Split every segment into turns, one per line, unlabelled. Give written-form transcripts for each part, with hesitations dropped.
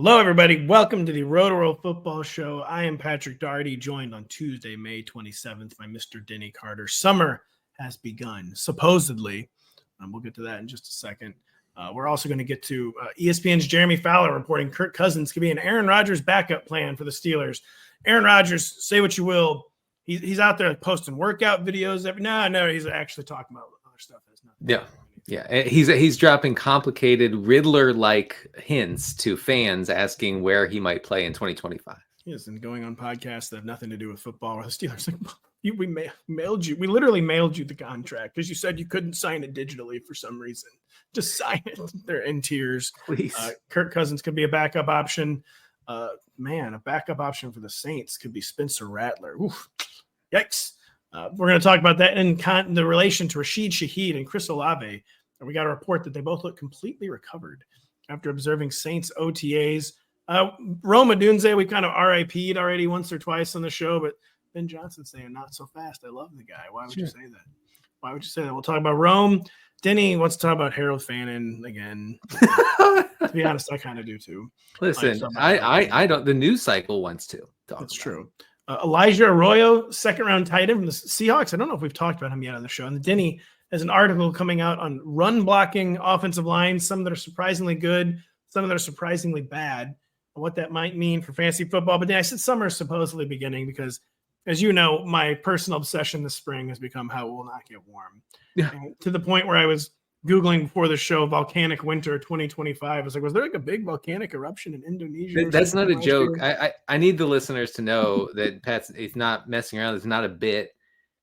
Hello, everybody. Welcome to the Rotoworld Football Show. I am Patrick Daugherty, joined on Tuesday, May 27th by Mr. Denny Carter. Summer has begun, supposedly. We'll get to that in just a second. We're also going to get to ESPN's Jeremy Fowler reporting Kirk Cousins could be an Aaron Rodgers backup plan for the Steelers. Aaron Rodgers, say what you will, he's out there posting workout videos. No, he's actually talking about other stuff.
Yeah, he's dropping complicated Riddler-like hints to fans asking where he might play in 2025.
Yes, and going on podcasts that have nothing to do with football or the Steelers. We mailed you. We literally mailed you the contract because you said you couldn't sign it digitally for some reason. Just sign it. They're in tears.
Please.
Kirk Cousins could be a backup option. A backup option for the Saints could be Spencer Rattler. Oof. Yikes. We're going to talk about that in the relation to Rashid Shaheed and Chris Olave. We got a report that they both look completely recovered after observing Saints OTAs. Rome Odunze, we kind of RIP'd already once or twice on the show, but Ben Johsnon saying not so fast. I love the guy. Why would you say that? Why would you say that? We'll talk about Rome. Denny wants to talk about Harold Fannin again. To be honest, I kind of do too.
Listen, I don't. The news cycle wants to.
That's true. Elijah Arroyo, second-round tight end from the Seahawks. I don't know if we've talked about him yet on the show. And Denny has an article coming out on run-blocking offensive lines, some that are surprisingly good, some that are surprisingly bad, and what that might mean for fantasy football. But then I said summer is supposedly beginning because, as you know, my personal obsession this spring has become how it will not get warm.
Yeah.
To the point where I was Googling before the show, volcanic winter 2025. I was like, was there like a big volcanic eruption in Indonesia?
That's not a joke. I need the listeners to know that Pat's is not messing around. It's not a bit.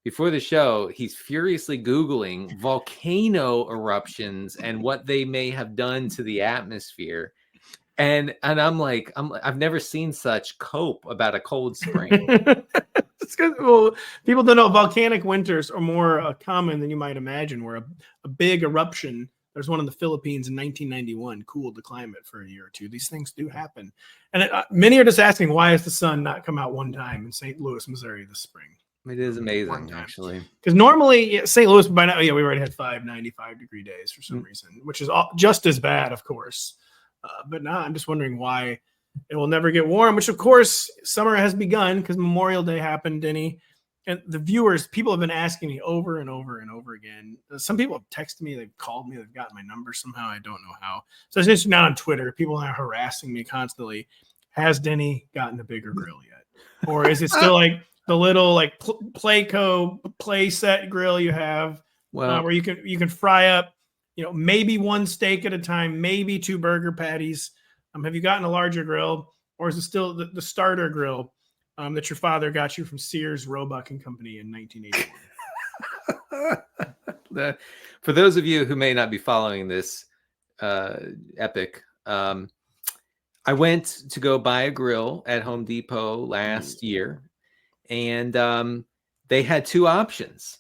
Before the show, he's furiously Googling volcano eruptions and what they may have done to the atmosphere. And I'm like, I've never seen such cope about a cold spring.
It's good. Well, people don't know volcanic winters are more common than you might imagine, where a big eruption, there's one in the Philippines in 1991, cooled the climate for a year or two. These things do happen. And many are just asking, why has the sun not come out one time in St. Louis, Missouri this spring?
It is amazing, actually.
Because normally St. Louis, by now, we already had 5 95-degree days for some reason, which is just as bad, of course. But now I'm just wondering why it will never get warm, which, of course, summer has begun because Memorial Day happened, Denny. And the viewers, people have been asking me over and over and over again. Some people have texted me, they've called me, they've gotten my number somehow. I don't know how. So it's just not on Twitter. People are harassing me constantly. Has Denny gotten a bigger grill yet? Or is it still like the little like play set grill you have where you can fry up, maybe one steak at a time, maybe 2 burger patties? Have you gotten a larger grill, or is it still the starter grill that your father got you from Sears, Roebuck and Company in 1981?
For those of you who may not be following this epic, I went to go buy a grill at Home Depot last year, and they had 2 options.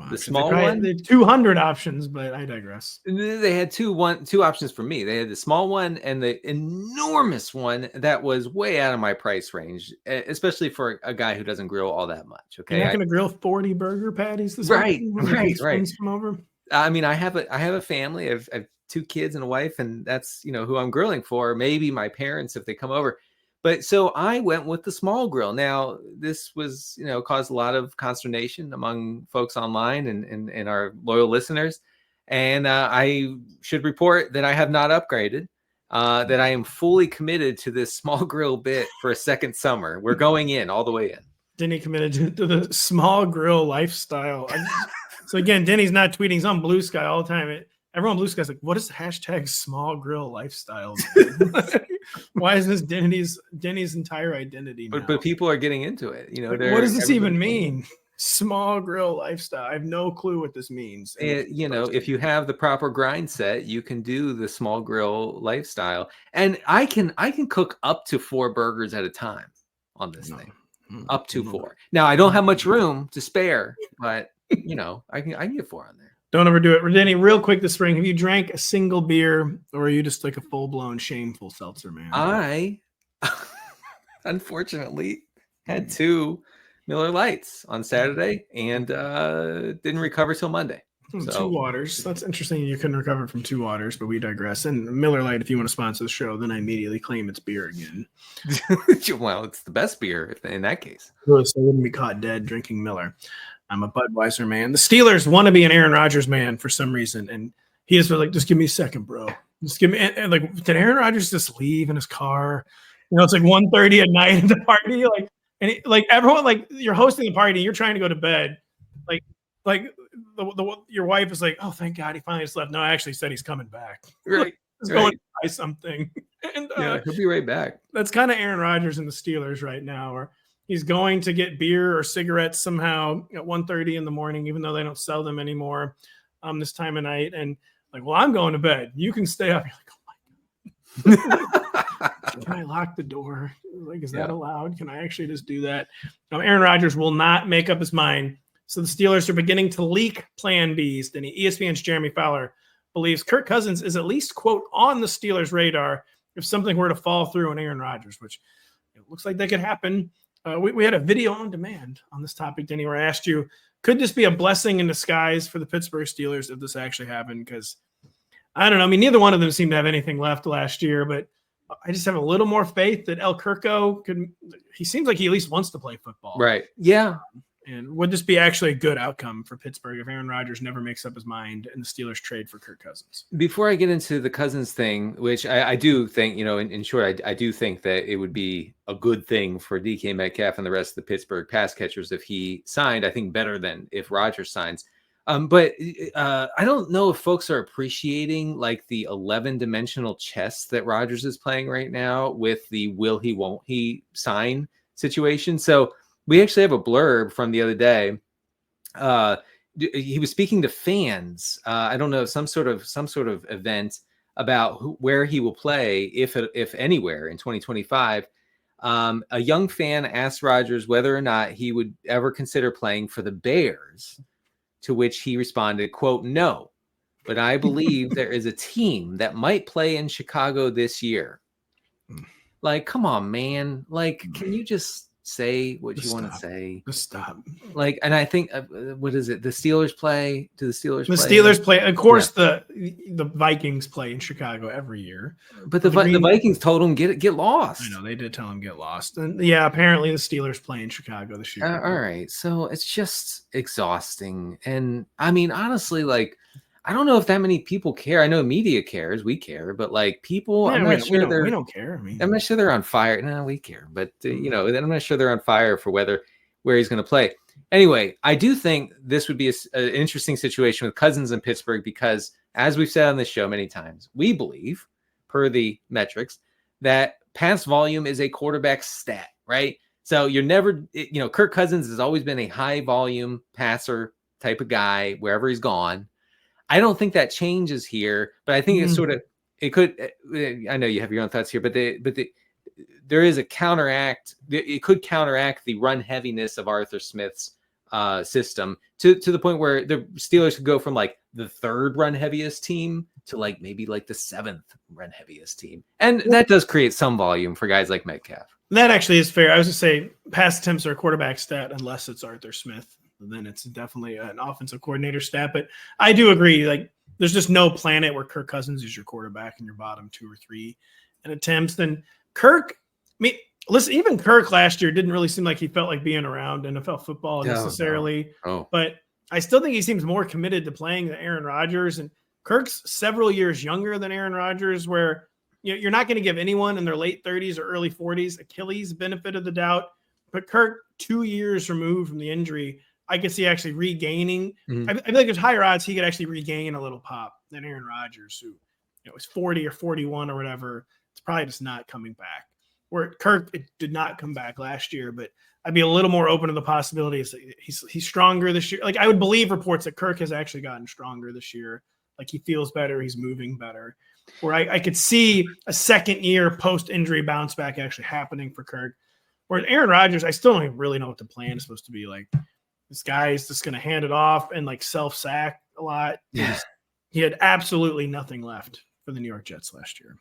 The small one,
200 options, but I digress.
They had two options for me. They had the small one and the enormous one that was way out of my price range, especially for a guy who doesn't grill all that much. Okay,
you're not going to grill 40 burger patties this
right.
Come over.
I mean, I have a family. I have 2 kids and a wife, and that's who I'm grilling for. Maybe my parents if they come over. But so I went with the small grill. Now, this was, caused a lot of consternation among folks online and our loyal listeners. And I should report that I have not upgraded, that I am fully committed to this small grill bit for a second summer. We're going in all the way in.
Denny committed to the small grill lifestyle. So again, Denny's not tweeting. He's on Blue Sky all the time. Everyone on Blue Sky's like, what is hashtag small grill lifestyle? Why is this Denny's entire identity now?
But people are getting into it.
What does this even mean? Small grill lifestyle. I have no clue what this means.
If you have the proper grind set, you can do the small grill lifestyle. And I can cook up to 4 burgers at a time on this thing. Up to 4. Now I don't have much room to spare, but I can get 4 on there.
Don't overdo it. Denny, real quick this spring, have you drank a single beer, or are you just like a full-blown shameful seltzer man?
I, unfortunately, had 2 Miller Lights on Saturday and didn't recover till Monday.
Two waters. That's interesting. You couldn't recover from two waters, but we digress. And Miller Lite, if you want to sponsor the show, then I immediately claim it's beer again.
Well, it's the best beer in that case.
So I wouldn't be caught dead drinking Miller. I'm a Budweiser man. The Steelers want to be an Aaron Rodgers man for some reason, and he is like, just give me a second, bro. Just give me. And like, did Aaron Rodgers just leave in his car? It's like 1:30 at night at the party, like everyone, like you're hosting the party, you're trying to go to bed, like your wife is like, oh, thank God he finally just left. No, I actually said he's coming back.
Right.
He's going to buy something. And
he'll be right back.
That's kind of Aaron Rodgers and the Steelers right now, where he's going to get beer or cigarettes somehow at 1:30 in the morning, even though they don't sell them anymore this time of night. And like, well, I'm going to bed. You can stay up. You're like, oh my God. Can I lock the door? Like, is that allowed? Can I actually just do that? Aaron Rodgers will not make up his mind. So the Steelers are beginning to leak plan Bs. Then ESPN's Jeremy Fowler believes Kirk Cousins is at least, quote, on the Steelers' radar if something were to fall through on Aaron Rodgers, which it looks like that could happen. We had a video on demand on this topic, Denny, where I asked you, could this be a blessing in disguise for the Pittsburgh Steelers if this actually happened? Because I don't know. I mean, neither one of them seemed to have anything left last year, but I just have a little more faith that El Kirko could. He seems like he at least wants to play football.
Right. Yeah.
And would this be actually a good outcome for Pittsburgh if Aaron Rodgers never makes up his mind and the Steelers trade for Kirk Cousins?
Before I get into the Cousins thing, which I do think, in short, I do think that it would be a good thing for DK Metcalf and the rest of the Pittsburgh pass catchers if he signed. I think better than if Rodgers signs. But I don't know if folks are appreciating like the 11-dimensional chess that Rodgers is playing right now with the will he, won't he sign situation. So we actually have a blurb from the other day. He was speaking to fans. I don't know, some sort of event about where he will play, if anywhere, in 2025. A young fan asked Rodgers whether or not he would ever consider playing for the Bears, to which he responded, quote, "No, but I believe there is a team that might play in Chicago this year." Like, come on, man. Like, can you just say what you want to say?
Just stop.
Like, and I think, what is it? The Steelers play? Do the Steelers
The
play?
Steelers play. Of course, the Vikings play in Chicago every year.
But the Vikings told him get lost.
I know, they did tell him get lost. And yeah, apparently the Steelers play in Chicago this year.
All right. So it's just exhausting. And I mean, honestly, like, I don't know if that many people care. I know media cares. We care. But like people,
Yeah,
I'm not sure
we don't care. I mean,
I'm not sure they're on fire. No, we care. But, I'm not sure they're on fire for where he's going to play. Anyway, I do think this would be an interesting situation with Cousins in Pittsburgh because, as we've said on this show many times, we believe, per the metrics, that pass volume is a quarterback stat, right? So you're never, Kirk Cousins has always been a high volume passer type of guy wherever he's gone. I don't think that changes here, but I think it could. I know you have your own thoughts here, but there is a counteract. It could counteract the run heaviness of Arthur Smith's system to the point where the Steelers could go from like the third run heaviest team to like maybe like the seventh run heaviest team, and that does create some volume for guys like Metcalf.
That actually is fair. I was going to say pass attempts are a quarterback stat unless it's Arthur Smith. Then it's definitely an offensive coordinator stat. But I do agree. Like, there's just no planet where Kirk Cousins is your quarterback in your bottom 2 or 3 in attempts. Then Kirk, I mean, listen, even Kirk last year didn't really seem like he felt like being around NFL football necessarily.
No.
But I still think he seems more committed to playing than Aaron Rodgers. And Kirk's several years younger than Aaron Rodgers, where you're not going to give anyone in their late 30s or early 40s Achilles benefit of the doubt. But Kirk, 2 years removed from the injury, I could see actually regaining. I feel like there's higher odds he could actually regain a little pop than Aaron Rodgers, who was 40 or 41 or whatever. It's probably just not coming back. Where Kirk, it did not come back last year, but I'd be a little more open to the possibilities that he's stronger this year. Like, I would believe reports that Kirk has actually gotten stronger this year. Like, he feels better, he's moving better. Where I could see a second year post-injury bounce back actually happening for Kirk. Where Aaron Rodgers, I still don't really know what the plan is supposed to be. Like, this guy is just going to hand it off and like self-sack a lot.
Yeah.
He had absolutely nothing left for the New York Jets last year.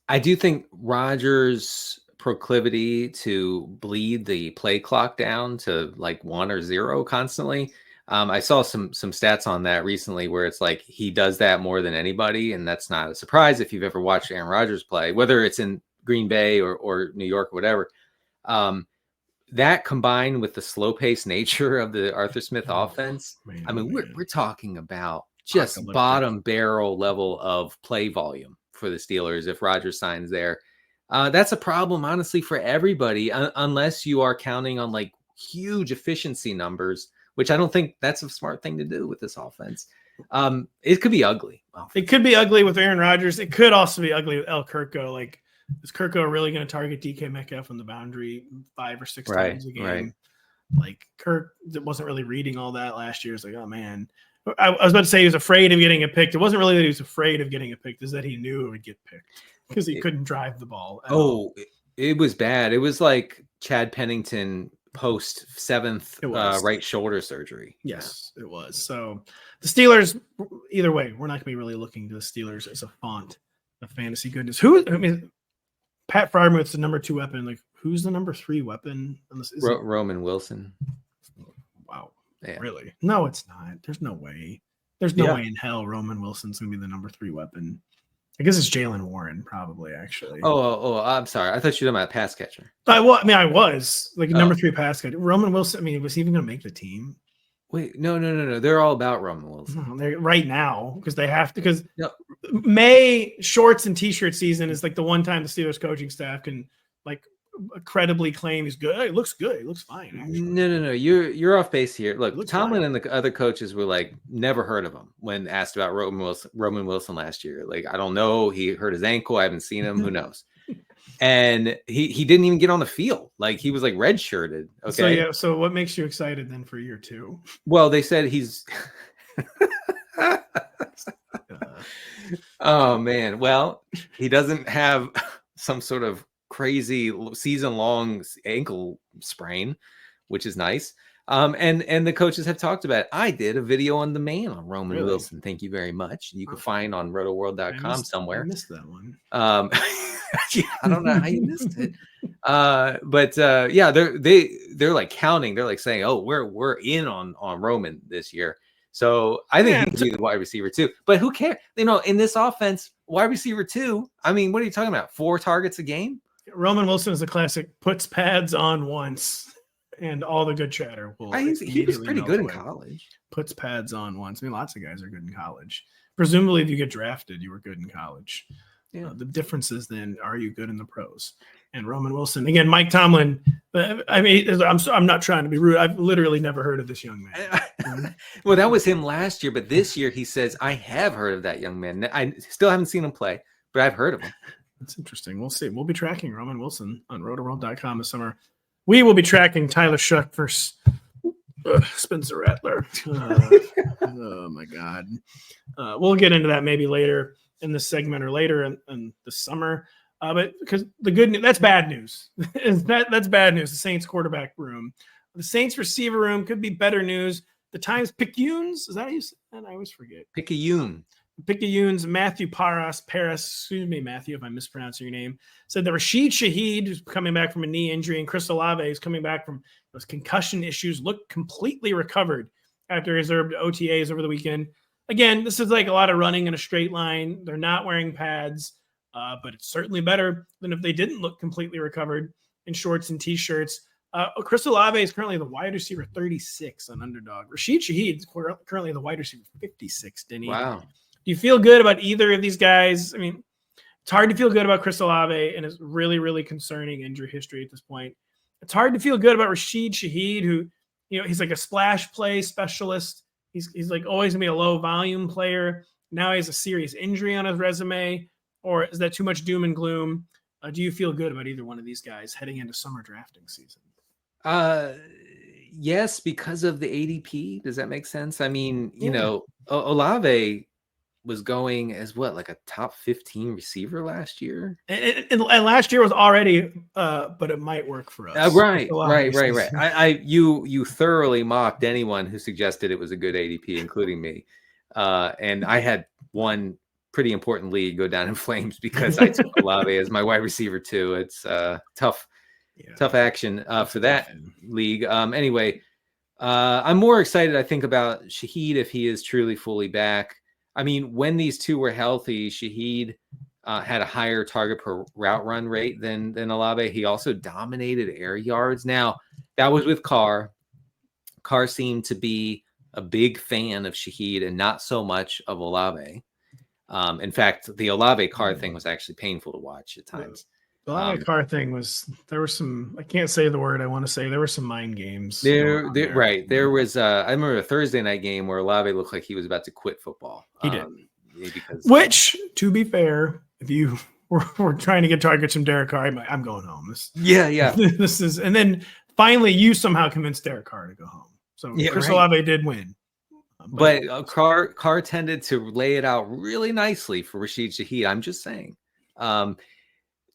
I do think Rodgers' proclivity to bleed the play clock down to like 1 or 0 constantly I saw some stats on that recently where it's like he does that more than anybody, and that's not a surprise if you've ever watched Aaron Rodgers play, whether it's in Green Bay or New York or whatever. That combined with the slow paced nature of the Arthur Smith offense, I mean, we're talking about just bottom barrel level of play volume for the Steelers if Rodgers signs there. That's a problem, honestly, for everybody, unless you are counting on like huge efficiency numbers, which I don't think that's a smart thing to do with this offense. It could be ugly.
It could be ugly with Aaron Rodgers. It could also be ugly with El Kirko. Like, is Kirko really going to target DK Metcalf on the boundary 5 or 6 times a game?
Right.
Like, Kirk wasn't really reading all that last year. It's like, oh, man. I was about to say he was afraid of getting a pick. It wasn't really that he was afraid of getting a pick. It's that he knew it would get picked because he couldn't drive the ball.
It was bad. It was like Chad Pennington post 7th right shoulder surgery.
Yes, it was. So the Steelers, either way, we're not going to be really looking to the Steelers as a font of fantasy goodness. Pat Fryermuth's the number 2 weapon. Like, who's the number 3 weapon?
Roman Wilson.
Wow.
Yeah.
Really? No, it's not. There's no way. There's no way in hell Roman Wilson's going to be the number 3 weapon. I guess it's Jalen Warren, probably, actually.
Oh, I'm sorry. I thought you were talking about pass catcher.
I was. Like, number 3 pass catcher. Roman Wilson, was he even going to make the team?
Wait, no. They're all about Roman Wilson.
No, right now, because they have to. Because May shorts and T-shirt season is like the one time the Steelers coaching staff can like credibly claim he's good. It looks good. It looks fine. Actually.
No. You're off base here. Look, Tomlin and the other coaches were like never heard of him when asked about Roman Wilson last year. Like, I don't know. He hurt his ankle. I haven't seen him. Who knows? And he didn't even get on the field. Like, he was like redshirted. Okay.
So what makes you excited then for year 2?
Well, they said he's. Oh man. Well, he doesn't have some sort of crazy season-long ankle sprain, which is nice. And the coaches have talked about it. I did a video on demand on Roman Wilson. Thank you very much. You can find on rotoworld.com somewhere.
I missed that one.
Yeah, I don't know how you missed it. But they're like counting. They're like saying, "Oh, we're in on Roman this year." So I think he could be the wide receiver too. But who cares? In this offense, wide receiver 2. I mean, what are you talking about? 4 targets a game?
Roman Wilson is a classic. Puts pads on once, and all the good chatter will.
He was pretty good in college.
Puts pads on once. I mean, lots of guys are good in college. Presumably, if you get drafted, you were good in college. Yeah. The difference is then, are you good in the pros? And Roman Wilson, again, Mike Tomlin. I mean, I'm not trying to be rude. I've literally never heard of this young man.
Well, that was him last year, but this year he says, I have heard of that young man. I still haven't seen him play, but I've heard of him.
That's interesting. We'll see. We'll be tracking Roman Wilson on rotoworld.com this summer. We will be tracking Tyler Shough versus Spencer Rattler. Oh, my God. We'll get into that maybe later in this segment or later in the summer. But because the good news, that's bad news. That's bad news. The Saints quarterback room. The Saints receiver room could be better news. The Times Picayunes, is that how you said that? I always forget. Picayunes, Matthew Paris, excuse me, Matthew, if I'm mispronouncing your name, said that Rashid Shaheed, who's coming back from a knee injury, and Chris Olave is coming back from those concussion issues, look completely recovered after his OTAs over the weekend. Again, this is like a lot of running in a straight line. They're not wearing pads, but it's certainly better than if they didn't look completely recovered in shorts and T-shirts. Chris Olave is currently the wide receiver 36 on Underdog. Rashid Shaheed is currently the wide receiver 56, Denny.
Wow.
Do you feel good about either of these guys? I mean, it's hard to feel good about Chris Olave and his really, really concerning injury history at this point. It's hard to feel good about Rashid Shaheed, who, he's like a splash play specialist. He's like always going to be a low volume player. Now he has a serious injury on his resume. Or is that too much doom and gloom? Do you feel good about either one of these guys heading into summer drafting season?
Yes, because of the ADP. Does that make sense? I mean, Olave was going as like a top 15 receiver last year.
And last year was already, but it might work for us.
Right. You thoroughly mocked anyone who suggested it was a good ADP, including me. And I had one pretty important league go down in flames because I took Olave as my wide receiver too. It's tough action for that league. Anyway, I'm more excited, I think, about Shaheed if he is truly fully back. I mean, when these two were healthy, Shaheed had a higher target per route run rate than Olave. He also dominated air yards. Now, that was with Carr. Carr seemed to be a big fan of Shaheed and not so much of Olave. In fact, the Olave Carr thing was actually painful to watch at times.
The Olave Carr thing was, there were some, I can't say the word I want to say. There were some mind games.
Right. There was, I remember a Thursday night game where Olave looked like he was about to quit football.
He did.
Because,
which, to be fair, if you were trying to get targets from Derek Carr, I'm going home.
Yeah.
This is, and then finally you somehow convinced Derek Carr to go home. So Chris Olave did win.
But Carr tended to lay it out really nicely for Rashid Shaheed. I'm just saying.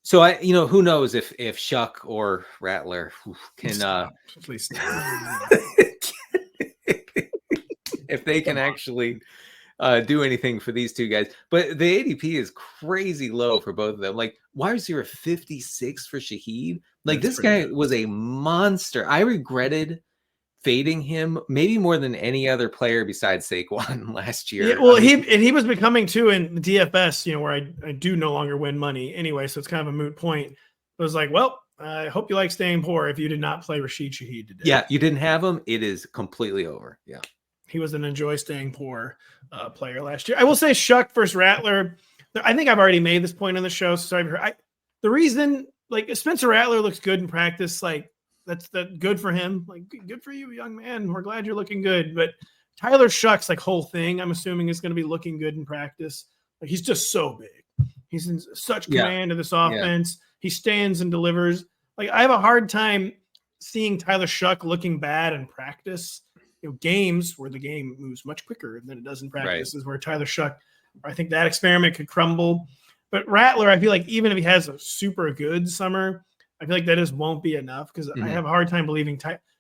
So who knows if Shough or Rattler can
please
if they can actually do anything for these two guys. But the ADP is crazy low for both of them. Like, why is there a 56 for Shaheed? Like, this guy was a monster. I regretted fading him maybe more than any other player besides Saquon last year.
Yeah, well, he was becoming too in the DFS, where I do no longer win money anyway, so it's kind of a moot point. It was like, well, I hope you like staying poor if you did not play Rashid Shaheed today.
Yeah, you didn't have him. It is completely over. Yeah.
He was an enjoy staying poor player last year. I will say Shough versus Rattler. I think I've already made this point on the show. So sorry. The reason, like, Spencer Rattler looks good in practice, like, that's good for him. Like, good for you, young man. We're glad you're looking good. But Tyler Shough's like whole thing, I'm assuming, is going to be looking good in practice. Like, he's just so big. He's in such command of this offense. Yeah. He stands and delivers. Like, I have a hard time seeing Tyler Shough looking bad in practice. Games where the game moves much quicker than it does in practice is where Tyler Shough, I think that experiment could crumble. But Rattler, I feel like even if he has a super good summer, I feel like that just won't be enough because I have a hard time believing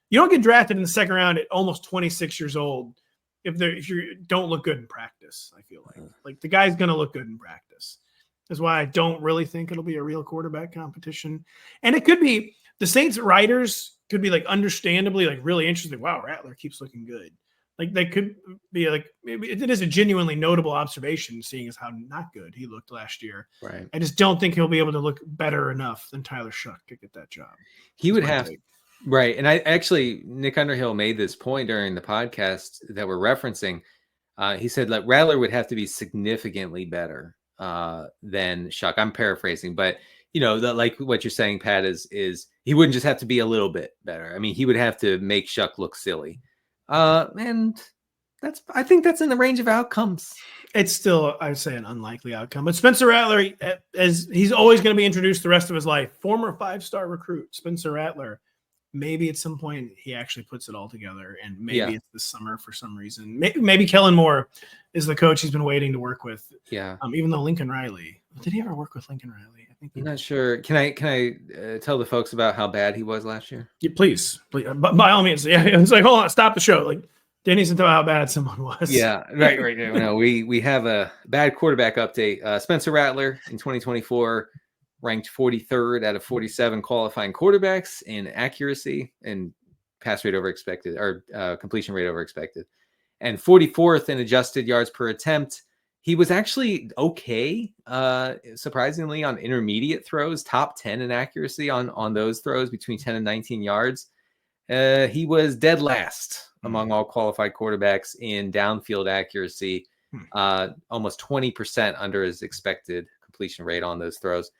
you don't get drafted in the second round at almost 26 years old if you don't look good in practice. I feel like the guy's going to look good in practice. That's why I don't really think it'll be a real quarterback competition. And it could be the Saints writers could be like understandably like really interesting. Wow, Rattler keeps looking good. Like they could be like, maybe it is a genuinely notable observation seeing as how not good he looked last year.
Right.
I just don't think he'll be able to look better enough than Tyler Shough to get that job.
He would have, right. And I actually, Nick Underhill made this point during the podcast that we're referencing. He said like Rattler would have to be significantly better than Shough. I'm paraphrasing, but like what you're saying, Pat, is he wouldn't just have to be a little bit better. I mean, he would have to make Shough look silly. And I think that's in the range of outcomes.
It's still, I'd say, an unlikely outcome. But Spencer Rattler, as he's always going to be introduced the rest of his life, former 5-star recruit, Spencer Rattler, maybe at some point he actually puts it all together, and maybe it's this summer for some reason. Maybe Kellen Moore is the coach he's been waiting to work with.
Yeah.
Even though Lincoln Riley, did he ever work with Lincoln Riley? I think
I'm not sure. Can I tell the folks about how bad he was last year?
Yeah, please. By all means. Yeah, it's like, hold on, stop the show. Like, Denny needs to tell how bad someone was.
Yeah, right. No, we have a bad quarterback update. Spencer Rattler in 2024 ranked 43rd out of 47 qualifying quarterbacks in accuracy and pass rate over expected, or completion rate over expected, and 44th in adjusted yards per attempt. He was actually okay, surprisingly, on intermediate throws, top 10 in accuracy on those throws between 10 and 19 yards. He was dead last among all qualified quarterbacks in downfield accuracy, almost 20% under his expected completion rate on those throws.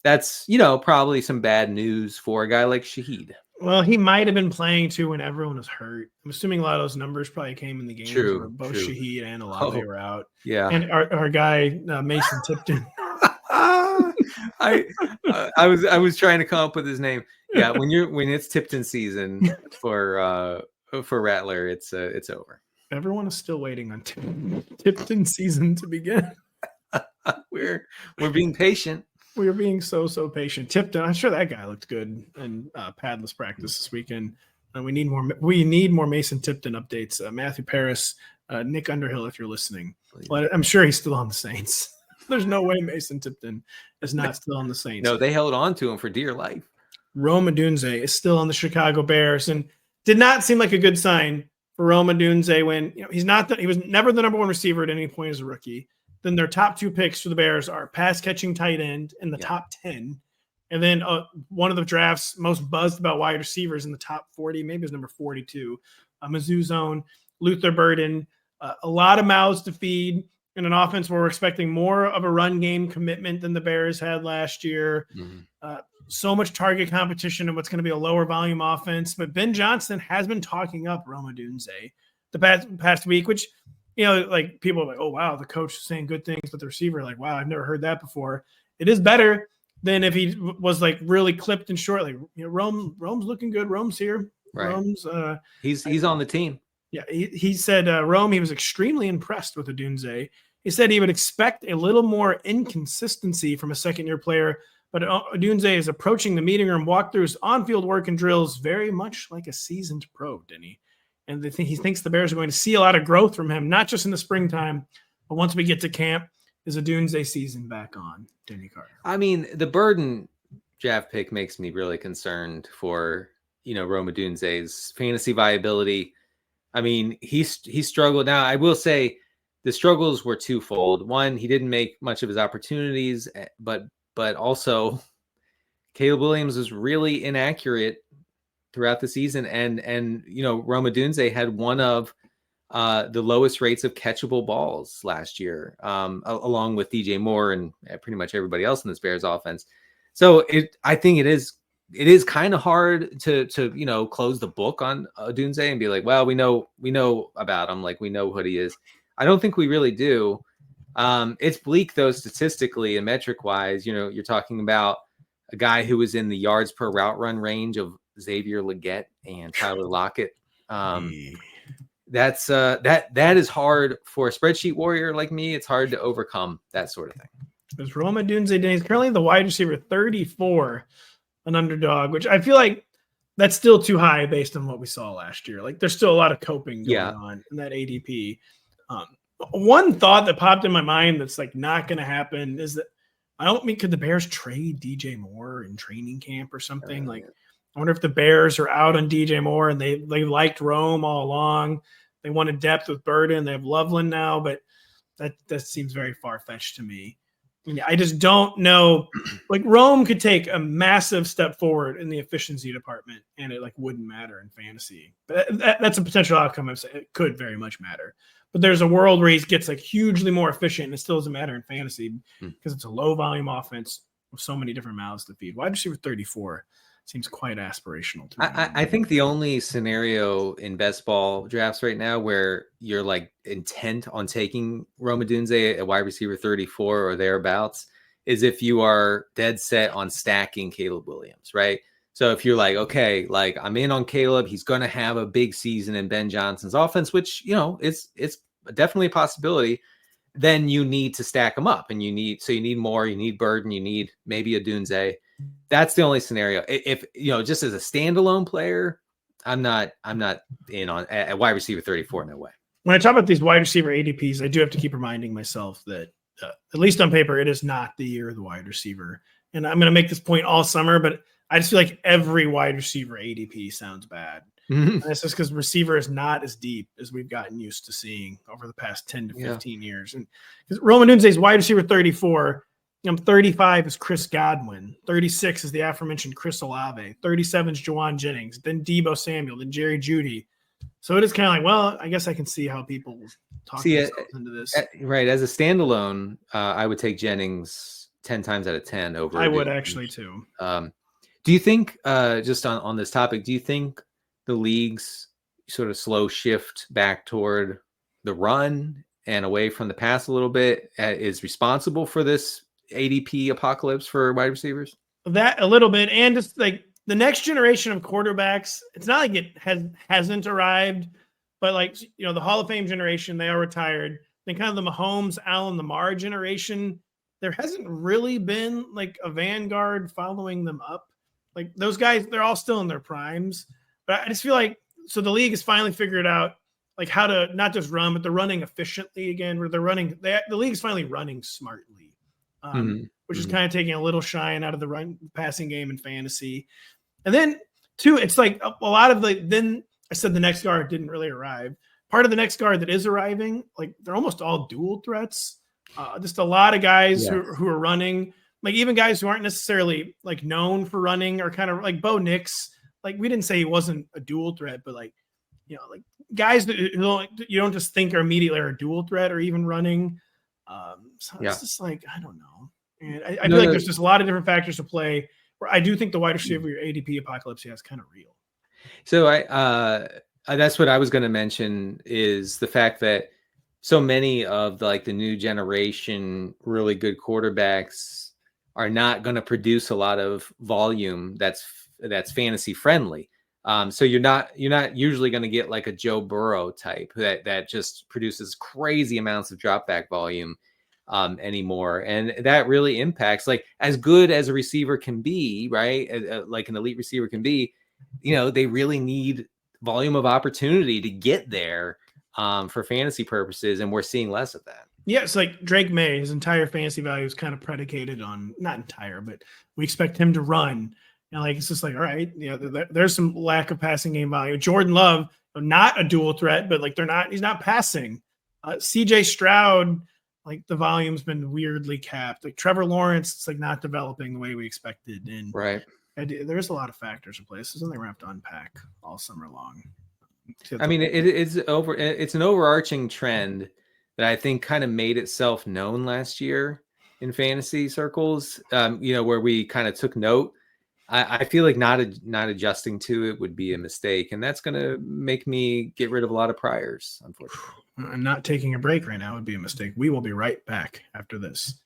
That's, probably some bad news for a guy like Shaheed.
Well, he might have been playing too when everyone was hurt. I'm assuming a lot of those numbers probably came in the games where both Shaheed and Olave were out.
Yeah.
And our guy, Mason Tipton.
I was trying to come up with his name. Yeah, when it's Tipton season for Rattler, it's over.
Everyone is still waiting on Tipton season to begin.
We're being patient.
We are being so patient. Tipton, I'm sure that guy looked good in padless practice this weekend. And we need more Mason Tipton updates. Matthew Paris, Nick Underhill, if you're listening. Well, I'm sure he's still on the Saints. There's no way Mason Tipton is not still on the Saints.
No, they held on to him for dear life.
Rome Odunze is still on the Chicago Bears. And did not seem like a good sign for Rome Odunze when he was never the number one receiver at any point as a rookie. Then their top 2 picks for the Bears are pass catching tight end in the top 10. And then one of the draft's most buzzed about wide receivers in the top 40, maybe it was number 42, Mizzou zone, Luther Burden, a lot of mouths to feed in an offense where we're expecting more of a run game commitment than the Bears had last year. So much target competition in what's going to be a lower volume offense. But Ben Johsnon has been talking up Rome Odunze the past week, which, like people are like, oh, wow, the coach is saying good things with the receiver. Like, wow, I've never heard that before. It is better than if he was like really clipped and short. Like, Rome's looking good. Rome's here.
Right.
Rome's
he's on the team.
Yeah, he said Rome, he was extremely impressed with Odunze. He said he would expect a little more inconsistency from a second-year player, but Odunze is approaching the meeting room walkthroughs, on-field work, and drills very much like a seasoned pro, Denny. And he thinks the Bears are going to see a lot of growth from him, not just in the springtime, but once we get to camp, is Odunze season back on, Denny Carter.
I mean, the Burden draft pick makes me really concerned for, Rome Odunze's fantasy viability. I mean, he struggled. Now, I will say the struggles were twofold. One, he didn't make much of his opportunities, but also Caleb Williams was really inaccurate throughout the season. And Rome Odunze had one of the lowest rates of catchable balls last year, along with DJ Moore and pretty much everybody else in this Bears offense. So I think it is kind of hard to close the book on Odunze and be like, well, we know about him, like we know what he is. I don't think we really do. It's bleak though, statistically and metric wise. You're talking about a guy who was in the yards per route run range of Xavier Legette and Tyler Lockett. That's that is hard for a spreadsheet warrior like me. It's hard to overcome that sort of thing.
It's Rome Odunze. He's currently the wide receiver 34, an underdog, which I feel like that's still too high based on what we saw last year. Like there's still a lot of coping going on in that ADP. One thought that popped in my mind that's like not going to happen is that could the Bears trade DJ Moore in training camp or something? I wonder if the Bears are out on DJ Moore and they liked Rome all along. They wanted depth with Burden. They have Loveland now, but that seems very far-fetched to me. I just don't know. Like Rome could take a massive step forward in the efficiency department and it wouldn't matter in fantasy. But that's a potential outcome. It could very much matter. But there's a world where he gets hugely more efficient and it still doesn't matter in fantasy because it's a low volume offense with so many different mouths to feed. Wide receiver 34 seems quite aspirational to me.
I think the only scenario in best ball drafts right now where you're intent on taking Rome Odunze at wide receiver 34 or thereabouts is if you are dead set on stacking Caleb Williams, right? So if you're okay, I'm in on Caleb, he's going to have a big season in Ben Johnson's offense, which, it's definitely a possibility. Then you need to stack them up and you need more, you need Burden, you need maybe Odunze. That's the only scenario. If just as a standalone player, I'm not in on a wide receiver 34. No way.
When I talk about these wide receiver ADPs, I do have to keep reminding myself that at least on paper, it is not the year of the wide receiver. And I'm going to make this point all summer, but I just feel like every wide receiver ADP sounds bad. And that's just because receiver is not as deep as we've gotten used to seeing over the past 10 to 15 years. And because Rome Odunze is wide receiver 34. 35 is Chris Godwin. 36 is the aforementioned Chris Olave. 37 is Jawan Jennings. Then Deebo Samuel. Then Jerry Jeudy. So it is kind of well, I guess I can see how people talk themselves into this.
Right. As a standalone, I would take Jennings 10 times out of 10 over.
I would actually too.
Do you think, just on this topic, do you think the league's sort of slow shift back toward the run and away from the pass a little bit is responsible for this ADP apocalypse for wide receivers?
That a little bit, and just the next generation of quarterbacks, it's not like it hasn't arrived, but the Hall of Fame generation, they are retired. Then kind of the Mahomes, Allen, Lamar generation, there hasn't really been a vanguard following them up. Those guys, they're all still in their primes, but I just feel so the league has finally figured out how to not just run, but they're running efficiently again. Where the league is finally running smartly. Which is kind of taking a little shine out of the passing game in fantasy. And then, too, it's a lot of then I said the next guard didn't really arrive. Part of the next guard that is arriving, like they're almost all dual threats. Just a lot of guys who are running, like even guys who aren't necessarily like known for running or kind of like Bo Nix. Like we didn't say he wasn't a dual threat, but like, like guys that you don't just think are immediately a dual threat or even running. So it's just like, I don't know. And I feel like there's just a lot of different factors to play where I do think the wide receiver ADP apocalypse is kind of real.
So that's what I was going to mention is the fact that so many of the new generation really good quarterbacks are not going to produce a lot of volume that's fantasy friendly. So you're not usually going to get like a Joe Burrow type that just produces crazy amounts of drop back volume anymore. And that really impacts, like, as good as a receiver can be, right? Like an elite receiver can be, they really need volume of opportunity to get there for fantasy purposes. And we're seeing less of that.
Yeah, it's like Drake May, his entire fantasy value is kind of predicated on, not entire, but we expect him to run. Like, it's just like, all right, there's some lack of passing game value. Jordan Love, not a dual threat, but like he's not passing. CJ Stroud, like the volume's been weirdly capped. Like Trevor Lawrence, it's like not developing the way we expected. And
right.
There's a lot of factors in place. There's something we have to unpack all summer long.
I mean, it's an overarching trend that I think kind of made itself known last year in fantasy circles, where we kind of took note. I feel like not adjusting to it would be a mistake, and that's going to make me get rid of a lot of priors, unfortunately.
And not taking a break right now would be a mistake. We will be right back after this.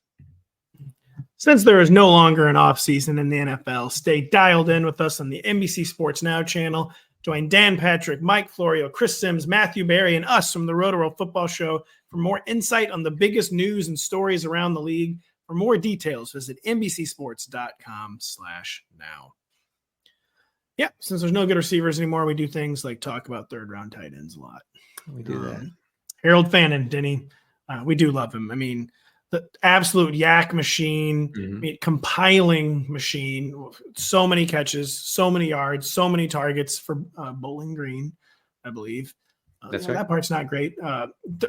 Since there is no longer an off season in the NFL, stay dialed in with us on the NBC Sports Now channel. Join Dan Patrick, Mike Florio, Chris Sims, Matthew Berry, and us from the Rotoworld Football Show for more insight on the biggest news and stories around the league. For more details, visit NBCSports.com/now. Yeah, since there's no good receivers anymore, we do things like talk about third-round tight ends a lot.
We do that.
Harold Fannin, Denny, we do love him. I mean, the absolute yak machine, compiling machine, so many catches, so many yards, so many targets for Bowling Green, I believe.
That's right.
That part's not great.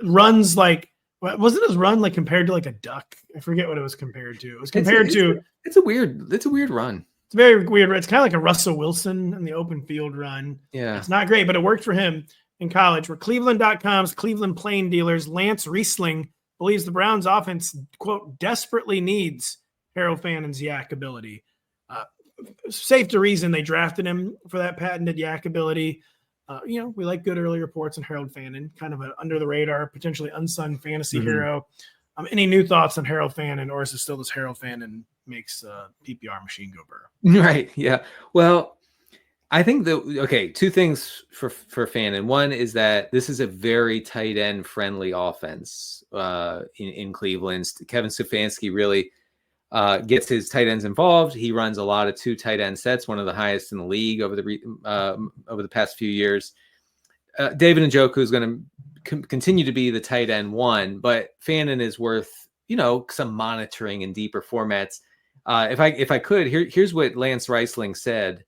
Runs like, wasn't his run like compared to like a duck? I forget what it was compared to. It was compared to.
It's a weird run.
It's very weird. It's kind of like a Russell Wilson in the open field run.
Yeah.
It's not great, but it worked for him in college. Where Cleveland.com's Cleveland Plain dealers Lance Riesling believes the Browns offense, quote, desperately needs Harold Fannin's yak ability. Safe to reason they drafted him for that patented yak ability. We like good early reports on Harold Fannin, kind of an under the radar, potentially unsung fantasy hero. Any new thoughts on Harold Fannin, or is it still this Harold Fannin makes PPR machine go burr?
Right. Yeah. Well, I think two things for Fannin. One is that this is a very tight end friendly offense in Cleveland. Kevin Stefanski really gets his tight ends involved. He runs a lot of 2 tight end sets, one of the highest in the league over the past few years. David Njoku is going to continue to be the tight end 1, but Fannin is worth some monitoring in deeper formats. If I could, here's what Lance Riesling said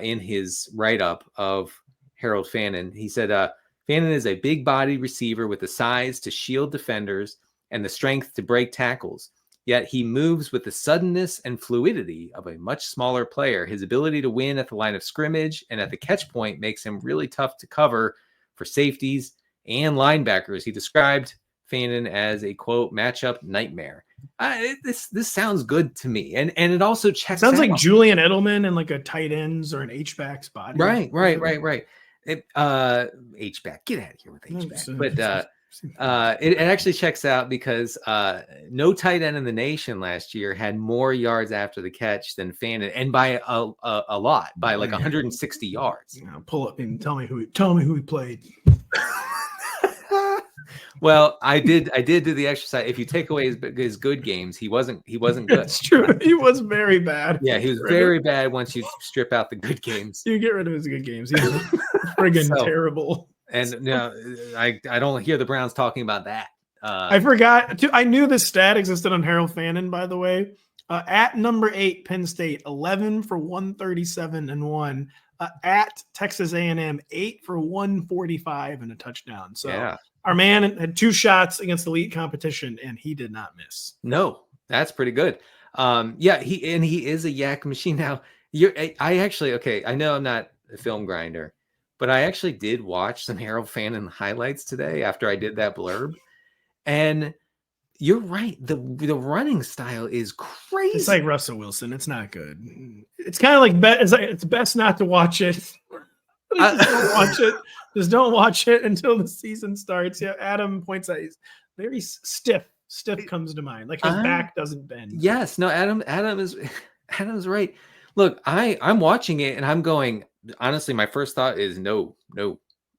in his write-up of Harold Fannin. He said, Fannin is a big-bodied receiver with the size to shield defenders and the strength to break tackles. Yet he moves with the suddenness and fluidity of a much smaller player. His ability to win at the line of scrimmage and at the catch point makes him really tough to cover for safeties and linebackers. He described Fannin as a, quote, matchup nightmare. This sounds good to me. And it also checks
Sounds
out.
like Julian Edelman in like a tight ends or an H-back's body.
Right. H-back. Get out of here with H-back. But it actually checks out because no tight end in the nation last year had more yards after the catch than Fannin, and by a lot, by like 160 yards.
Pull up and tell me who he played.
Well, I did do the exercise. If you take away his good games, he wasn't good.
That's true. He was very bad.
Yeah, he was very bad once you strip out the good games.
You get rid of his good games. He was friggin' terrible.
And no, I don't hear the Browns talking about that.
I forgot. I knew this stat existed on Harold Fannin, by the way. At number 8, Penn State, 11 for 137 and 1. at Texas A&M, 8 for 145 and a touchdown. So
Yeah.
our man had 2 shots against elite competition, and he did not miss.
No, that's pretty good. He is a yak machine. Now, I know I'm not a film grinder, but I actually did watch some Harold Fannin highlights today after I did that blurb. And you're right. The running style is crazy.
It's like Russell Wilson. It's not good. It's kind of like it's best not to watch it. Just don't watch it. Just don't watch it until the season starts. Yeah, Adam points out he's very stiff. Stiff comes to mind. Like his back doesn't bend.
Yes. No, Adam is right. Look, I'm watching it and I'm going, honestly, my first thought is no,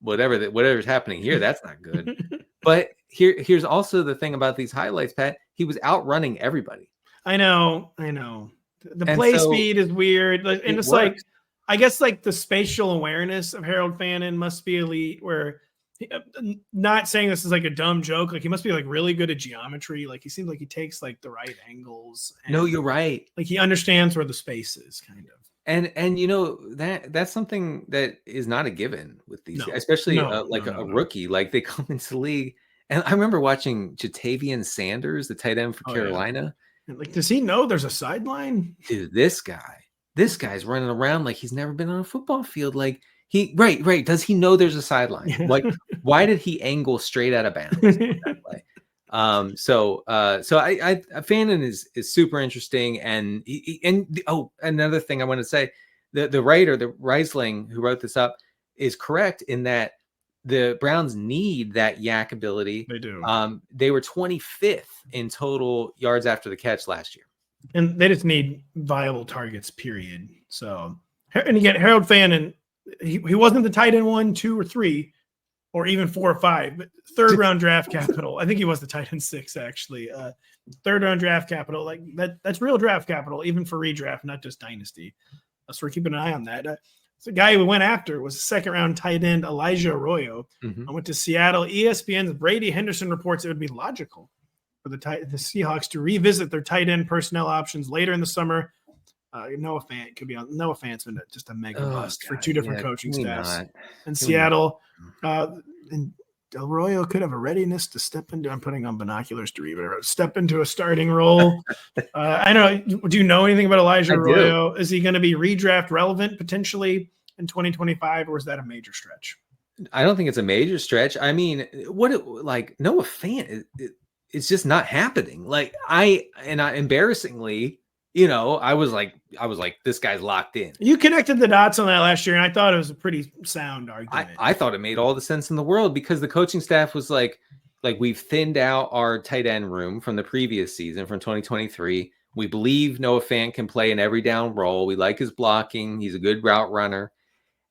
whatever's happening here, that's not good. But here's also the thing about these highlights, Pat. He was outrunning everybody.
I know. The play speed is weird. And it's like, I guess like the spatial awareness of Harold Fannin must be elite, where not saying this is like a dumb joke. Like he must be like really good at geometry. Like he seems like he takes like the right angles.
No, you're right.
Like he understands where the space is kind of.
And you know, that's something that is not a given with these, especially a rookie. Like they come into the league. And I remember watching Jatavian Sanders, the tight end for Carolina.
Yeah. Like, does he know there's a sideline?
Dude, this guy's running around like he's never been on a football field. Like right. Does he know there's a sideline?
Yeah.
Like, why did he angle straight out of bounds that way? So Fannin is super interesting. And another thing I want to say, the writer, the Reisling who wrote this up, is correct in that the Browns need that yak ability.
They do.
They were 25th in total yards after the catch last year.
And they just need viable targets, period. So, and again, Harold Fannin, he wasn't the tight end 1, 2, or 3, or even 4 or 5, but 3rd round draft capital. I think he was the tight end 6, actually. 3rd round draft capital, like that's real draft capital, even for redraft, not just dynasty. So we're keeping an eye on that. The guy we went after was 2nd round tight end Elijah Arroyo. I went to Seattle. ESPN's Brady Henderson reports it would be logical for the Seahawks to revisit their tight end personnel options later in the summer. Noah Fant could be on. Noah Fant's been just a mega bust for 2 different coaching staffs in Seattle. And Arroyo could have a readiness to step into. I'm putting on binoculars to read it. Step into a starting role. I don't know. Do you know anything about Elijah Arroyo? Is he going to be redraft relevant potentially in 2025, or is that a major stretch?
I don't think it's a major stretch. I mean, Noah Fant, it's just not happening. Like embarrassingly, I was like, this guy's locked in.
You connected the dots on that last year, and I thought it was a pretty sound argument.
I thought it made all the sense in the world, because the coaching staff was like we've thinned out our tight end room from the previous season, from 2023. We believe Noah Fant can play an every down role. We like his blocking. He's a good route runner.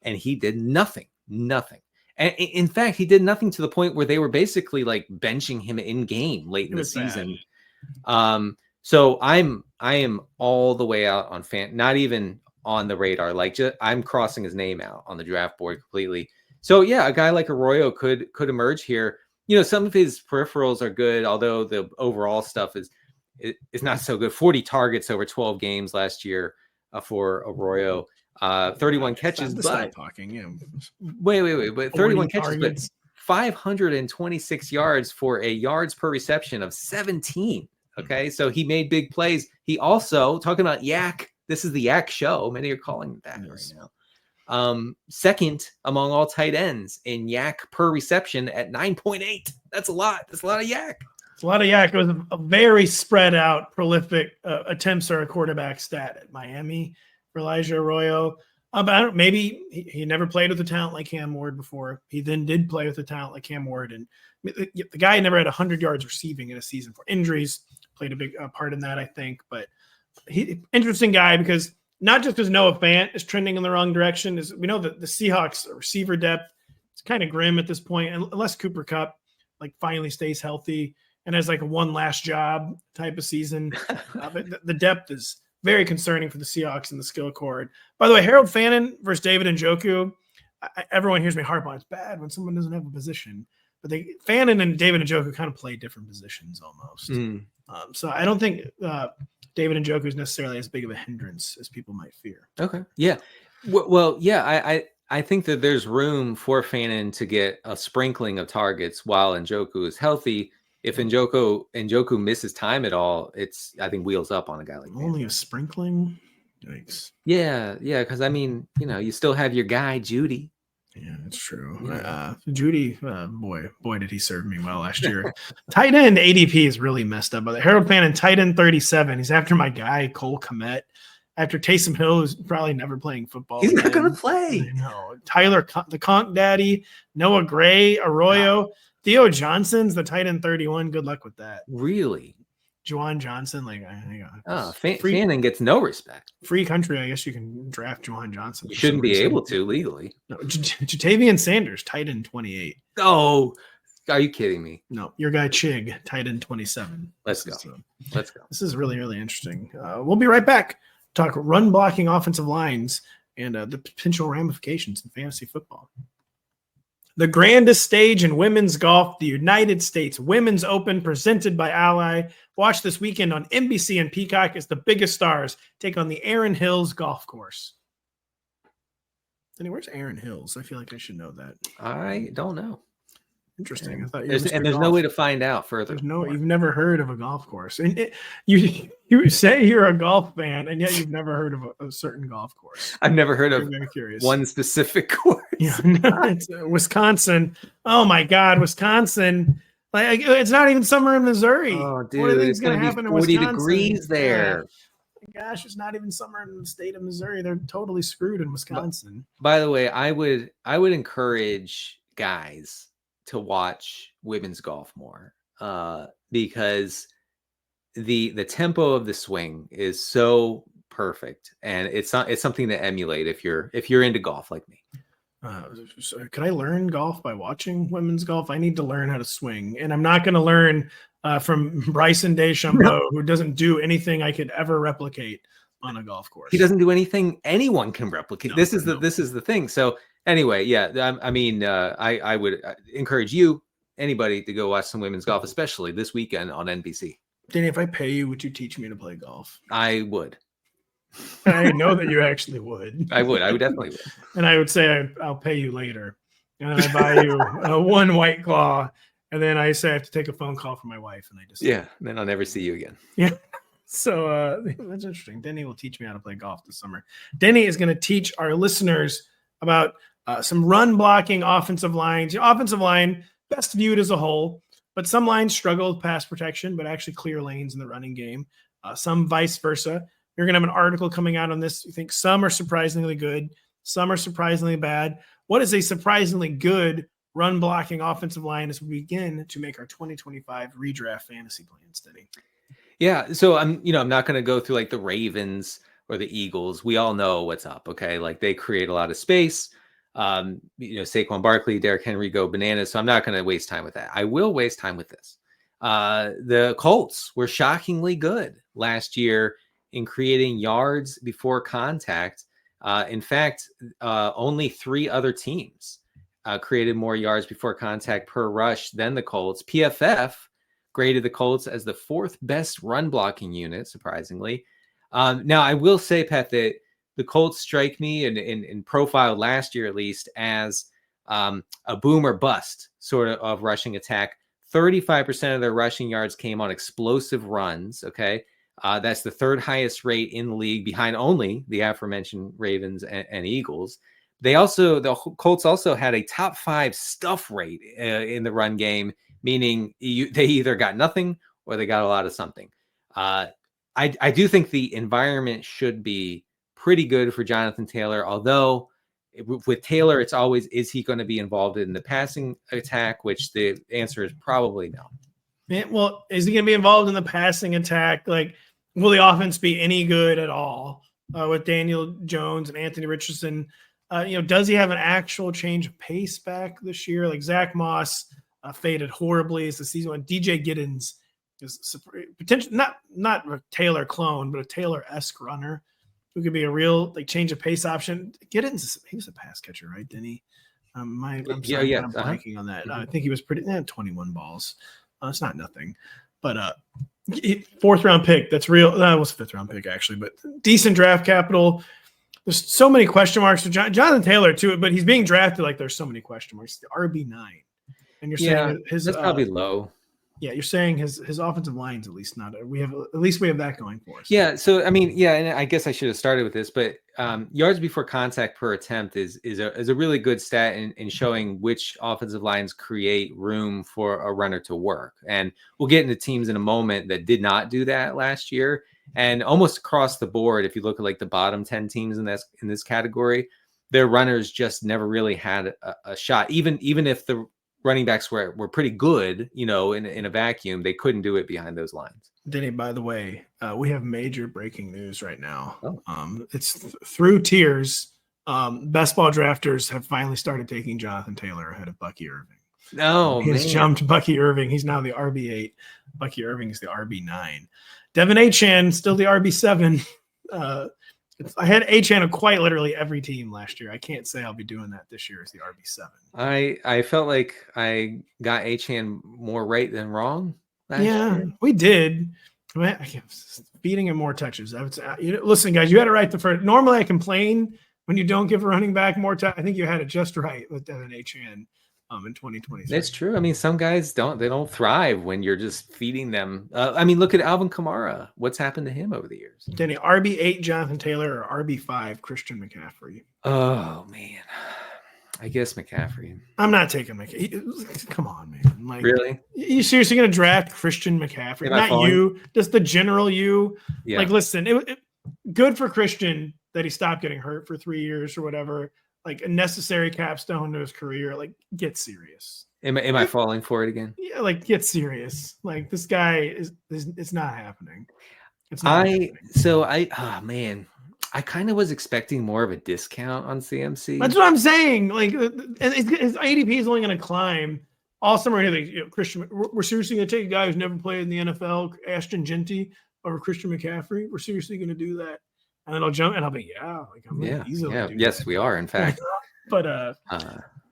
And he did nothing. And in fact, he did nothing to the point where they were basically like benching him in game late in the season. So I am all the way out on Fant, not even on the radar. Like I'm crossing his name out on the draft board completely. So yeah, a guy like Arroyo could emerge here. Some of his peripherals are good, although the overall stuff is not so good. 40 targets over 12 games last year for Arroyo. 31 catches.
Stop talking. Yeah.
Wait. But 31 catches, but 526 yards for a yards per reception of 17. Okay, so he made big plays. He also, talking about yak, this is the yak show. Many are calling it that right now. Second among all tight ends in yak per reception at 9.8. That's a lot. That's a lot of yak.
It's a lot of yak. It was a very spread out, prolific attempts are a quarterback stat at Miami for Elijah Arroyo. But maybe he never played with a talent like Cam Ward before. He then did play with a talent like Cam Ward. And the guy never had 100 yards receiving in a season for injuries. Played a big part in that, I think. But interesting guy, because not just because Noah Fant is trending in the wrong direction. Is we know that the Seahawks receiver depth is kind of grim at this point, unless Cooper Kupp like finally stays healthy and has like a one last job type of season. But the depth is very concerning for the Seahawks and the skill core. By the way, Harold Fannin versus David Njoku. Everyone hears me harp on it's bad when someone doesn't have a position. But Fannin and David Njoku kind of play different positions almost. So I don't think David Njoku is necessarily as big of a hindrance as people might fear.
Okay. Yeah. Well, yeah, I think that there's room for Fannin to get a sprinkling of targets while Njoku is healthy. If Njoku misses time at all, it's, I think, wheels up on a guy like Fannin.
Only a sprinkling? Yikes.
Yeah, because I mean, you still have your guy Judy.
Yeah, that's true.
Yeah.
Judy, boy, did he serve me well last year. Tight end ADP is really messed up. But Harold Fannin, tight end 37. He's after my guy Cole Kmet. After Taysom Hill, who's probably never playing football.
He's not going to play.
No, Tyler, the Conk Daddy, Noah Gray, Arroyo, Theo Johnson's the tight end 31. Good luck with that.
Really?
Juwan Johnson,
Fannin gets no respect.
Free country, I guess you can draft Juwan Johnson.
You shouldn't be able to legally.
No, Jatavian Sanders, tight end 28.
Oh, are you kidding me?
No, your guy Chig, tight end 27.
Let's go. Let's go.
This is really, really interesting. We'll be right back. Talk run blocking offensive lines and the potential ramifications in fantasy football. The grandest stage in women's golf, the United States Women's Open, presented by Ally. Watch this weekend on NBC and Peacock as the biggest stars take on the Erin Hills Golf Course. Denny, where's Erin Hills? I feel like I should know that.
I don't know.
Interesting. I thought
there's no way to find out further.
You've never heard of a golf course, and you say you're a golf fan, and yet you've never heard of a certain golf course.
I've never heard of one specific course.
Yeah, no, it's Wisconsin. Oh my God, Wisconsin! Like it's not even summer in Missouri.
Oh, dude,
what do you think
it's
going to
happen
in
40
Wisconsin?
degrees there.
Yeah. Gosh, it's not even summer in the state of Missouri. They're totally screwed in Wisconsin.
By the way, I would encourage guys to watch women's golf more because the tempo of the swing is so perfect, and it's something to emulate if you're into golf like me.
So could I learn golf by watching women's golf? I need to learn how to swing, and I'm not going to learn from Bryson DeChambeau, who doesn't do anything I could ever replicate on a golf course.
He doesn't do anything anyone can replicate. This is the thing. So anyway, yeah, I mean, I would encourage anybody to go watch some women's golf, especially this weekend on NBC.
Danny, if I pay you, would you teach me to play golf?
I would.
I know that you actually would.
I would definitely would.
And I would say I'll pay you later. And then I buy you one White Claw. And then I say I have to take a phone call from my wife. And I just
then I'll never see you again.
Yeah. So that's interesting. Denny will teach me how to play golf this summer. Denny is going to teach our listeners about some run blocking offensive lines. Your offensive line, best viewed as a whole, but some lines struggle with pass protection, but actually clear lanes in the running game. Some vice versa. You're going to have an article coming out on this. You think some are surprisingly good, some are surprisingly bad. What is a surprisingly good run blocking offensive line as we begin to make our 2025 redraft fantasy plans, Denny?
Yeah, so I'm not going to go through like the Ravens or the Eagles. We all know what's up, okay? Like they create a lot of space. Saquon Barkley, Derrick Henry go bananas. So I'm not going to waste time with that. I will waste time with this. The Colts were shockingly good last year in creating yards before contact. In fact, only 3 other teams created more yards before contact per rush than the Colts. PFF graded the Colts as the 4th best run blocking unit, surprisingly. Now, I will say, Pat, that the Colts strike me in profile last year, at least, as a boom or bust sort of rushing attack. 35% of their rushing yards came on explosive runs. Okay. That's the 3rd highest rate in the league, behind only the aforementioned Ravens and Eagles. The Colts also had a top 5 stuff rate in the run game, meaning they either got nothing or they got a lot of something. I do think the environment should be pretty good for Jonathan Taylor, although with Taylor, it's always, is he going to be involved in the passing attack, which the answer is probably no.
Well, is he going to be involved in the passing attack? Like, will the offense be any good at all with Daniel Jones and Anthony Richardson? Does he have an actual change of pace back this year? Like Zach Moss faded horribly as the season went. DJ Giddens is potentially not a Taylor clone, but a Taylor-esque runner who could be a real change of pace option. Giddens, he was a pass catcher, right? Didn't he? I'm blanking on that. I think he was 21 balls. It's not nothing, but Fourth round pick. That's real. That was a fifth round pick actually, but decent draft capital. There's so many question marks for Jonathan Taylor too, but he's being drafted like there's so many question marks. The RB9, and you're saying his
that's probably low.
Yeah, you're saying his offensive line's at least not. We have that going for us.
Yeah, so I mean, and I guess I should have started with this, but yards before contact per attempt is a really good stat in showing which offensive lines create room for a runner to work. And we'll get into teams in a moment that did not do that last year. And almost across the board, if you look at like the bottom 10 teams in this category, their runners just never really had a shot. Even if the running backs were pretty good, in a vacuum, they couldn't do it behind those lines.
Denny, by the way, we have major breaking news right now.
Oh.
It's through tiers. Best ball drafters have finally started taking Jonathan Taylor ahead of Bucky Irving.
No,
he's jumped Bucky Irving. He's now the RB8. Bucky Irving is the RB9. Devin Achane still the RB7. I had Achane quite literally every team last year. I can't say I'll be doing that this year as the RB7.
I felt like I got Achane more right than wrong last year.
We did. I kept feeding him more touches. I would say, listen, guys, you had it right the first. Normally, I complain when you don't give a running back more time. I think you had it just right with Devin Achane in 2023.
That's true. I mean, some guys don't thrive when you're just feeding them. I mean, look at Alvin Kamara. What's happened to him over the years?
Denny, RB8 Jonathan Taylor or RB5 Christian McCaffrey?
Oh man, I guess McCaffrey.
I'm not taking McCaffrey. Come on, man. Like,
really?
You seriously going to draft Christian McCaffrey? Not you, just the general you. Yeah. Like, listen, it good for Christian that he stopped getting hurt for 3 years or whatever. Like a necessary capstone to his career. Like, get serious.
Am I falling for it again?
Yeah, like get serious. Like this guy it's not happening. It's not happening.
I kind of was expecting more of a discount on CMC.
That's what I'm saying. Like his ADP is only going to climb all summer. Christian, we're seriously going to take a guy who's never played in the NFL, Ashton Genty, over Christian McCaffrey. We're seriously going to do that. And then I'll jump and I'll be, easily do
yes,
that.
we are, in fact.
But I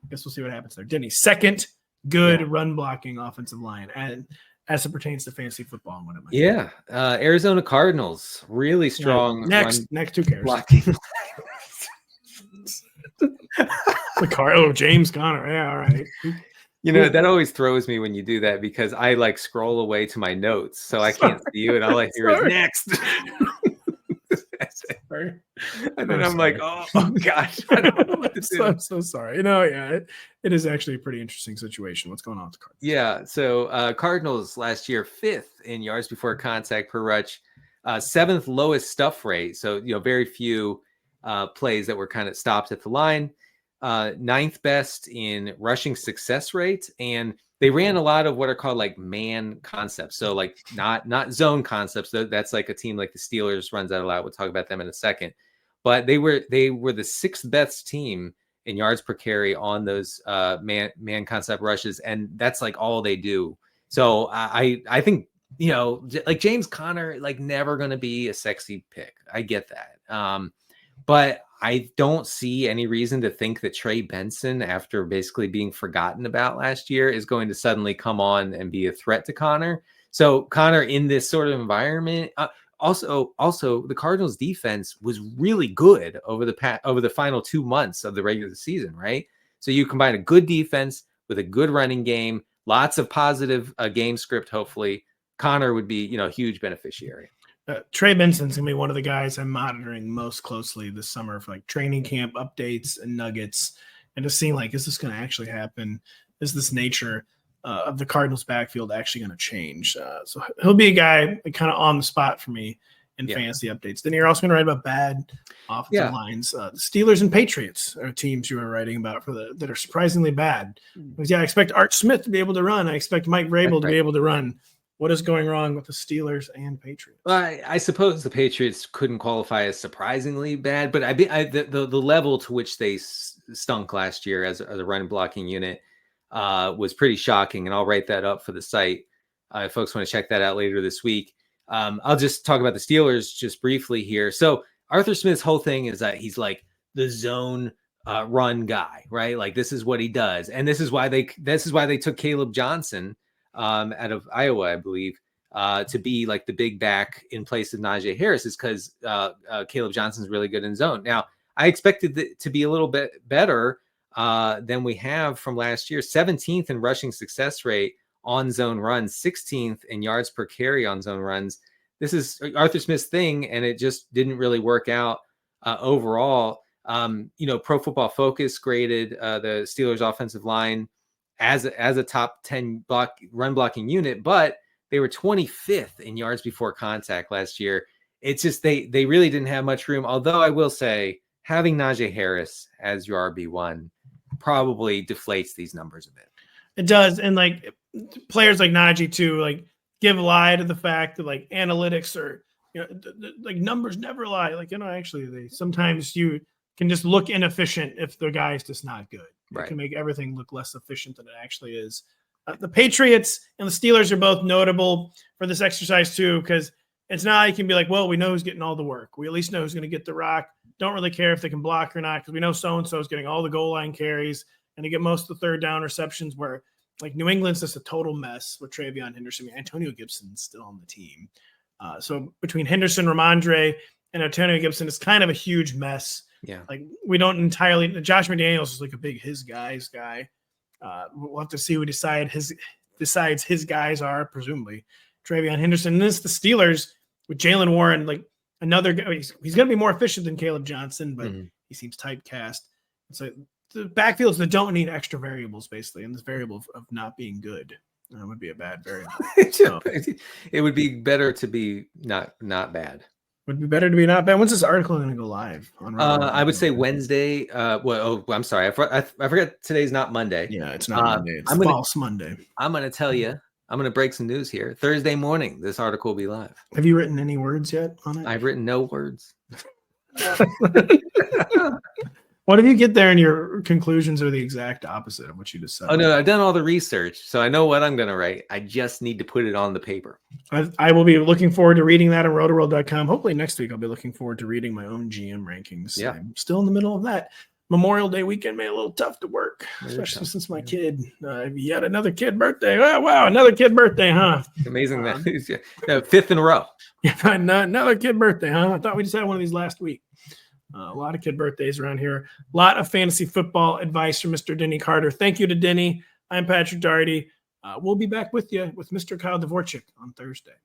guess we'll see what happens there. Denny, second good run blocking offensive line, and as it pertains to fantasy football and what it might be.
Arizona Cardinals, really strong.
Next, who cares?
Blocking.
James Conner. Yeah, all right.
That always throws me when you do that because I like scroll away to my notes so I can't see you, and all I hear is next. And then I'm like, oh gosh, I don't know what to do.
I'm so sorry. It is actually a pretty interesting situation. What's going on with the Cardinals?
Yeah, so Cardinals last year 5th in yards before contact per rush, 7th lowest stuff rate. So very few plays that were kind of stopped at the line. 9th best in rushing success rate, and they ran a lot of what are called like man concepts. So like not zone concepts. That's like a team like the Steelers runs that a lot. We'll talk about them in a second. But they were the 6th best team in yards per carry on those man concept rushes, and that's like all they do. So I think like James Conner, like never going to be a sexy pick. I get that, but I don't see any reason to think that Trey Benson, after basically being forgotten about last year, is going to suddenly come on and be a threat to Conner. So Conner in this sort of environment, also the Cardinals defense was really good over the final 2 months of the regular season, right? So you combine a good defense with a good running game, lots of positive game script. Hopefully, Conner would be a huge beneficiary.
Trey Benson's going to be one of the guys I'm monitoring most closely this summer for like training camp updates and nuggets, and just seeing like, is this going to actually happen? Is this nature of the Cardinals backfield actually going to change? So he'll be a guy kind of on the spot for me in fantasy updates. Then you're also going to write about bad offensive lines. The Steelers and Patriots are teams you are writing about that are surprisingly bad. Because, I expect Art Smith to be able to run. I expect Mike Vrabel to be able to run. What is going wrong with the Steelers and Patriots?
Well, I suppose the Patriots couldn't qualify as surprisingly bad, but the level to which they stunk last year as a run blocking unit was pretty shocking, and I'll write that up for the site if folks want to check that out later this week. I'll just talk about the Steelers just briefly here. So Arthur Smith's whole thing is that he's like the zone run guy, right? Like this is what he does, and this is why they took Caleb Johnson out of Iowa, I believe, to be like the big back in place of Najee Harris is because Caleb Johnson's really good in zone. Now, I expected it to be a little bit better than we have from last year. 17th in rushing success rate on zone runs, 16th in yards per carry on zone runs. This is Arthur Smith's thing, and it just didn't really work out overall. Pro Football Focus graded the Steelers' offensive line as a top 10 run blocking unit, but they were 25th in yards before contact last year. It's just they really didn't have much room. Although I will say, having Najee Harris as your RB1 probably deflates these numbers a bit.
It does, and like players like Najee too, like give lie to the fact that like analytics or like numbers never lie. Like actually, sometimes you can just look inefficient if the guy's just not good. It can make everything look less efficient than it actually is. The Patriots and the Steelers are both notable for this exercise too, because it's not like you can be like, well, we know who's getting all the work. We at least know who's going to get the rock. Don't really care if they can block or not because we know so-and-so is getting all the goal line carries and they get most of the third down receptions where like New England's just a total mess with Travion Henderson. Antonio Gibson's still on the team. So between Henderson, Ramondre, and Antonio Gibson, it's kind of a huge mess.
Yeah.
Like we don't entirely – Josh McDaniels is like a big his guys guy. We'll have to see who decides his guys are, presumably. Travion Henderson. And this is the Steelers with Jalen Warren, like another guy. He's going to be more efficient than Caleb Johnson, but he seems typecast. So the backfields that don't need extra variables, basically, and this variable of not being good would be a bad variable. So,
it would be better to be not bad.
Would be better to be not bad. When's this article going to go live?
I would say Wednesday. I'm sorry. I forgot today's not Monday.
Yeah, it's not Monday. It's false Monday.
I'm going to tell you. I'm going to break some news here. Thursday morning, this article will be live.
Have you written any words yet on it?
I've written no words.
What if you get there and your conclusions are the exact opposite of what you just said?
Oh, no, I've done all the research, so I know what I'm going to write. I just need to put it on the paper.
I will be looking forward to reading that on rotoworld.com. Hopefully next week I'll be looking forward to reading my own GM rankings.
Yeah.
I'm still in the middle of that. Memorial Day weekend made it a little tough to work, especially since my kid, yet another kid birthday. Oh, wow, another kid birthday, huh?
Amazing that. Fifth in a row.
Yeah, another kid birthday, huh? I thought we just had one of these last week. A lot of kid birthdays around here. A lot of fantasy football advice from Mr. Denny Carter. Thank you to Denny. I'm Patrick Daugherty. We'll be back with you with Mr. Kyle Dvorchak on Thursday.